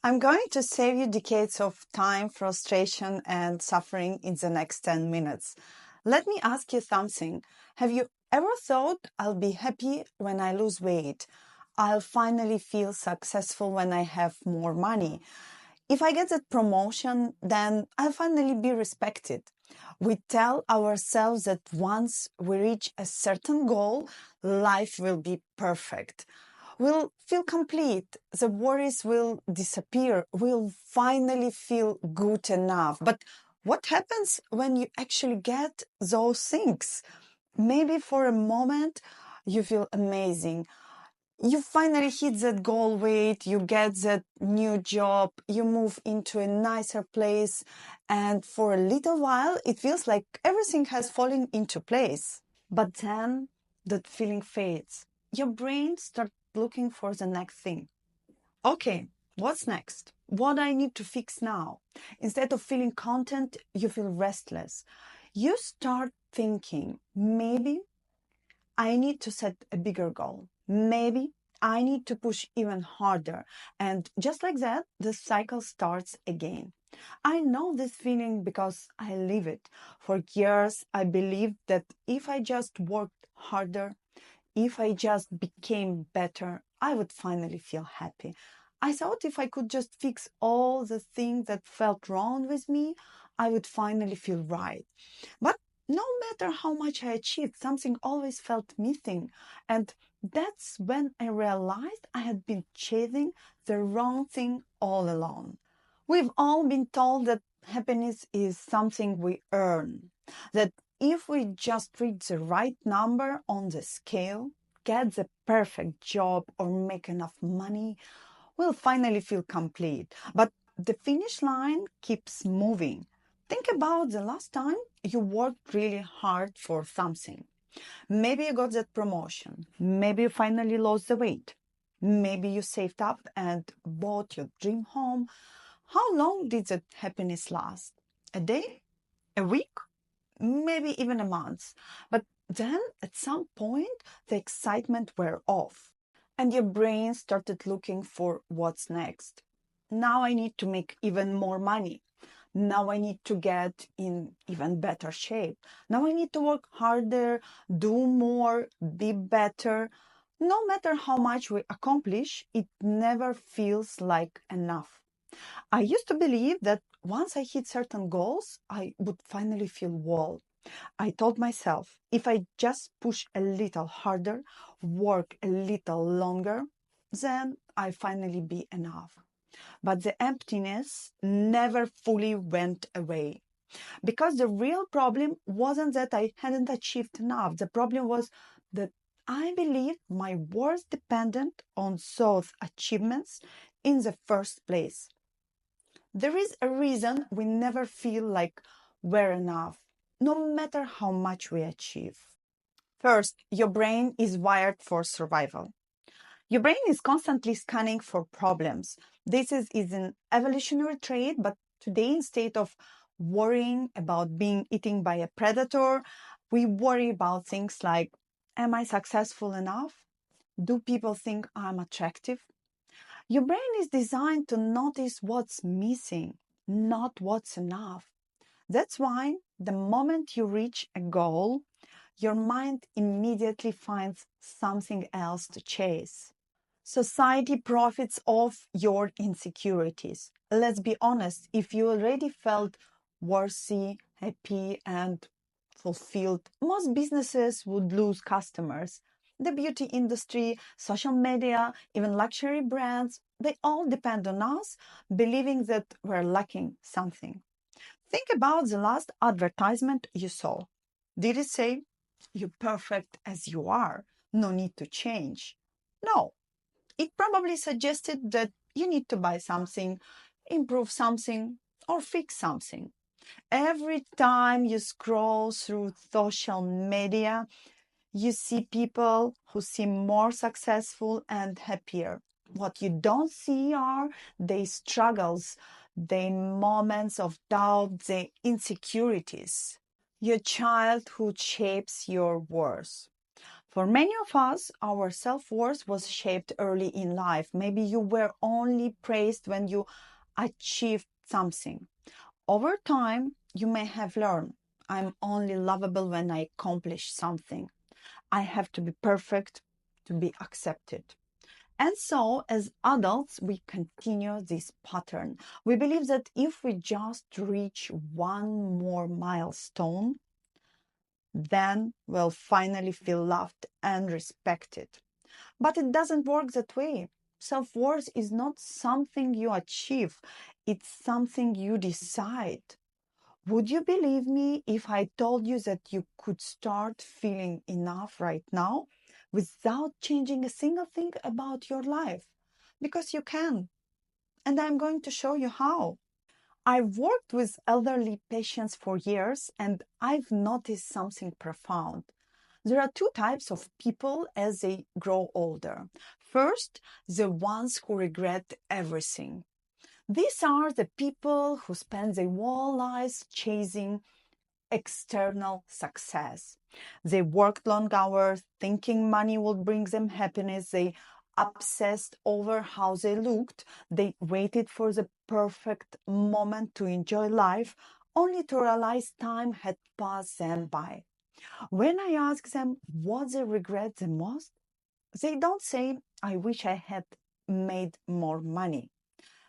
I'm going to save you decades of time, frustration, and suffering in the next 10 minutes. Let me ask you something. Have you ever thought I'll be happy when I lose weight? I'll finally feel successful when I have more money. If I get that promotion, then I'll finally be respected. We tell ourselves that once we reach a certain goal, life will be perfect. We'll feel complete. The worries will disappear. We'll finally feel good enough. But what happens when you actually get those things? Maybe for a moment you feel amazing. You finally hit that goal weight, you get that new job, you move into a nicer place, and for a little while it feels like everything has fallen into place. But then that feeling fades. Your brain starts looking for the next thing. Okay, what's next? What I need to fix now? Instead of feeling content, you feel restless. You start thinking, maybe I need to set a bigger goal. Maybe I need to push even harder. And just like that, the cycle starts again. I know this feeling because I live it. For years, I believed that if I just worked harder, if I just became better, I would finally feel happy. I thought if I could just fix all the things that felt wrong with me, I would finally feel right. But no matter how much I achieved, something always felt missing. And that's when I realized I had been chasing the wrong thing all along. We've all been told that happiness is something we earn, that if we just reach the right number on the scale, get the perfect job, or make enough money, we'll finally feel complete. But the finish line keeps moving. Think about the last time you worked really hard for something. Maybe you got that promotion. Maybe you finally lost the weight. Maybe you saved up and bought your dream home. How long did that happiness last? A day? A week? Maybe even a month. But then at some point, the excitement wore off and your brain started looking for what's next. Now I need to make even more money. Now I need to get in even better shape. Now I need to work harder, do more, be better. No matter how much we accomplish, it never feels like enough. I used to believe that once I hit certain goals, I would finally feel whole. I told myself if I just push a little harder, work a little longer, then I finally be enough. But the emptiness never fully went away. Because the real problem wasn't that I hadn't achieved enough. The problem was that I believed my worth depended on those achievements in the first place. There is a reason we never feel like we're enough, no matter how much we achieve. First, your brain is wired for survival. Your brain is constantly scanning for problems. This is an evolutionary trait, but today, instead of worrying about being eaten by a predator, we worry about things like, am I successful enough? Do people think I'm attractive? Your brain is designed to notice what's missing, not what's enough. That's why the moment you reach a goal, your mind immediately finds something else to chase. Society profits off your insecurities. Let's be honest, if you already felt worthy, happy, and fulfilled, most businesses would lose customers. The beauty industry, social media, even luxury brands, they all depend on us believing that we're lacking something. Think about the last advertisement you saw. Did it say, you're perfect as you are, no need to change? No, it probably suggested that you need to buy something, improve something, or fix something. Every time you scroll through social media, you see people who seem more successful and happier. What you don't see are their struggles, their moments of doubt, their insecurities. Your childhood shapes your worth. For many of us, our self-worth was shaped early in life. Maybe you were only praised when you achieved something. Over time, you may have learned, I'm only lovable when I accomplish something. I have to be perfect to be accepted. And so, as adults, we continue this pattern. We believe that if we just reach one more milestone, then we'll finally feel loved and respected. But it doesn't work that way. Self worth is not something you achieve, it's something you decide. Would you believe me if I told you that you could start feeling enough right now without changing a single thing about your life? Because you can. And I'm going to show you how. I've worked with elderly patients for years and I've noticed something profound. There are two types of people as they grow older. First, the ones who regret everything. These are the people who spend their whole lives chasing external success. They worked long hours thinking money would bring them happiness. They obsessed over how they looked. They waited for the perfect moment to enjoy life, only to realize time had passed them by. When I ask them what they regret the most, they don't say, I wish I had made more money.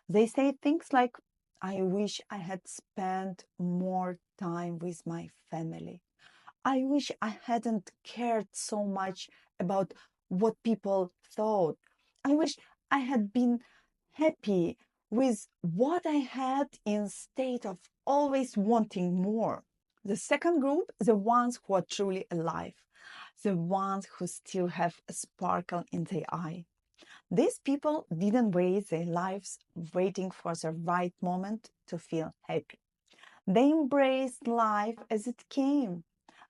They say things like, I wish I had spent more time with my family. I wish I hadn't cared so much about what people thought. I wish I had been happy with what I had instead of always wanting more. The second group, the ones who are truly alive, the ones who still have a sparkle in their eye. These people didn't waste their lives waiting for the right moment to feel happy. They embraced life as it came.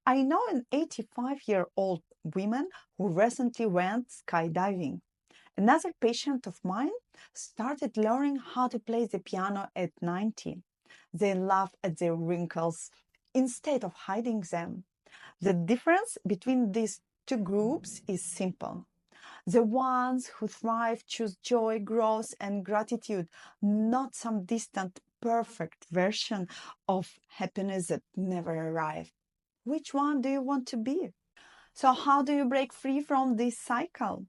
I know an 85-year-old woman who recently went skydiving. Another patient of mine started learning how to play the piano at 90. They laugh at their wrinkles instead of hiding them. The difference between these two groups is simple. The ones who thrive choose joy, growth, and gratitude, not some distant, perfect version of happiness that never arrived. Which one do you want to be? So, how do you break free from this cycle?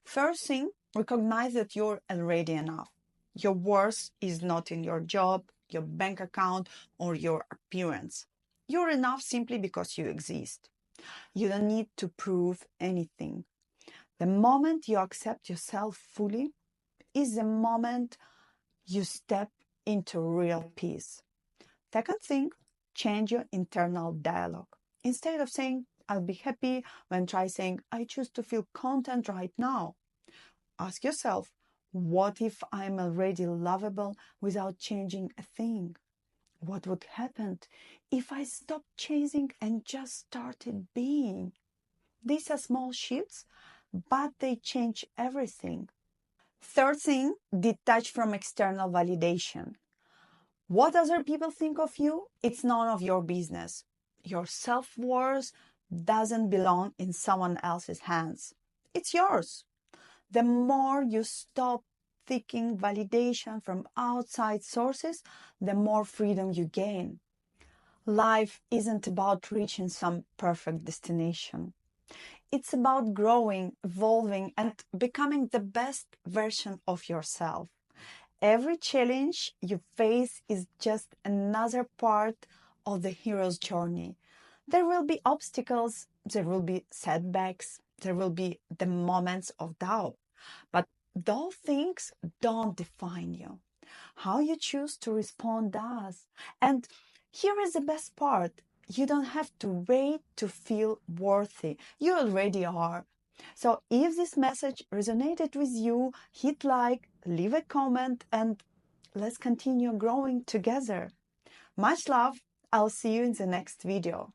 First thing, recognize that you're already enough. Your worth is not in your job, your bank account, or your appearance. You're enough simply because you exist. You don't need to prove anything. The moment you accept yourself fully is the moment you step into real peace. Second thing, change your internal dialogue. Instead of saying, I'll be happy, when try saying, I choose to feel content right now. Ask yourself, what if I'm already lovable without changing a thing? What would happen if I stopped chasing and just started being? These are small shifts, but they change everything. Third thing, detach from external validation. What other people think of you, it's none of your business. Your self-worth doesn't belong in someone else's hands. It's yours. The more you stop seeking validation from outside sources, the more freedom you gain. Life isn't about reaching some perfect destination. It's about growing, evolving, and becoming the best version of yourself. Every challenge you face is just another part of the hero's journey. There will be obstacles, there will be setbacks, there will be the moments of doubt. But those things don't define you. How you choose to respond does. And here is the best part. You don't have to wait to feel worthy. You already are. So if this message resonated with you, hit like, leave a comment, and let's continue growing together. Much love. I'll see you in the next video.